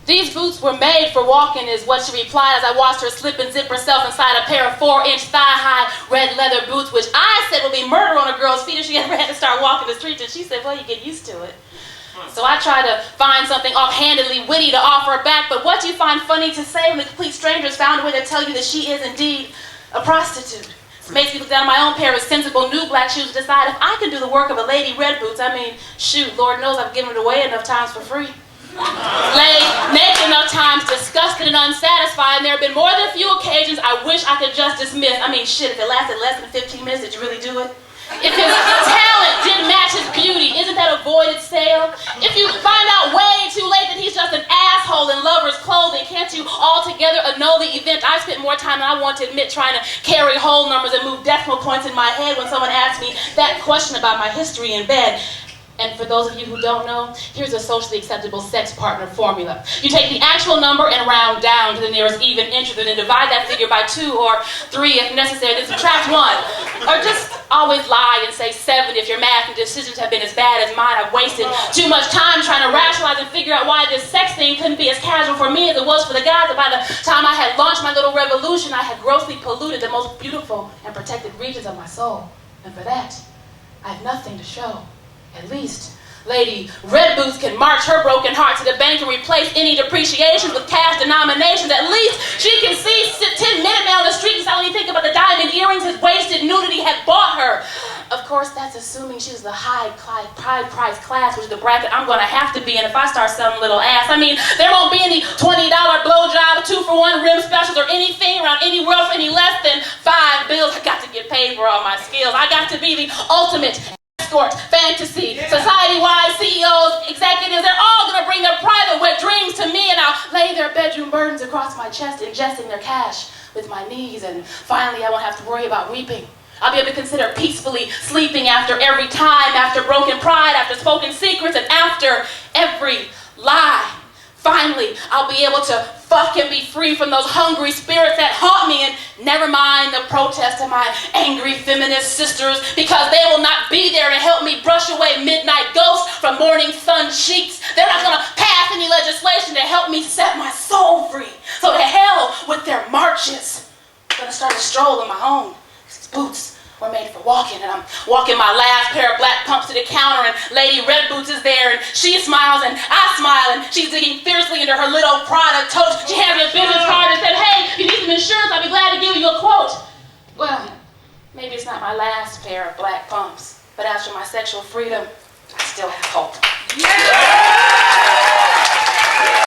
These boots were made for walking, is what she replied as I watched her slip and zip herself inside a pair of 4-inch thigh-high red leather boots, which I said would be murder on a girl's feet if she ever had to start walking the streets. And she said, well, you get used to it. So I tried to find something offhandedly witty to offer her back, but what do you find funny to say when the complete strangers found a way to tell you that she is indeed a prostitute? It makes me look down at my own pair of sensible new black shoes to decide if I can do the work of a lady red boots. I mean, shoot, Lord knows I've given it away enough times for free. Laid naked enough times, disgusted and unsatisfied, and there have been more than a few occasions I wish I could just dismiss. I mean, shit, if it lasted less than 15 minutes, did you really do it? If his talent didn't match his beauty, isn't that a voided sale? If you find out way too late that he's just an asshole in lover's clothing, can't you altogether annul the event? I spent more time than I want to admit trying to carry whole numbers and move decimal points in my head when someone asked me that question about my history in bed. And for those of you who don't know, here's a socially acceptable sex partner formula. You take the actual number and round down to the nearest even interval, and then divide that figure by 2 or 3 if necessary, then subtract 1. Or just always lie and say 7 if your math and decisions have been as bad as mine. I've wasted too much time trying to rationalize and figure out why this sex thing couldn't be as casual for me as it was for the guys. And by the time I had launched my little revolution, I had grossly polluted the most beautiful and protected regions of my soul. And for that, I have nothing to show. At least, Lady Red Boots can march her broken heart to the bank and replace any depreciations with cash denominations. At least she can see 10 Minutemen on the street and suddenly think about the diamond earrings his wasted nudity had bought her. Of course, that's assuming she's the high price class, which is the bracket I'm going to have to be in if I start selling little ass. I mean, there won't be any $20 blowjob, 2-for-1 rim specials or anything around anywhere for any less than 5 bills. I got to get paid for all my skills. I got to be the ultimate escort, fantasy, society-wide CEOs, executives. They're all going to bring their private wet dreams to me, and I'll lay their bedroom burdens across my chest, ingesting their cash with my knees. And finally, I won't have to worry about weeping. I'll be able to consider peacefully sleeping after every time, after broken pride, after spoken secrets, and after every lie. Finally, I'll be able to fuck and be free from those hungry spirits that haunt me, and never mind the protest of my angry feminist sisters, because they will not be there to help me brush away midnight ghosts from morning sun sheets. They're not going to pass any legislation to help me set my soul free. So to hell with their marches. I'm going to start a stroll on my own. These boots were made for walking, and I'm walking my last pair of black pumps to the counter, and Lady Red Boots is there, and she smiles, and I smile, and she's digging fiercely into her little Prada tote. She hands me a business card and said, hey, if you need some insurance, I'll be glad to give you a quote. Well, maybe it's not my last pair of black pumps, but as for my sexual freedom, I still have hope. Yeah!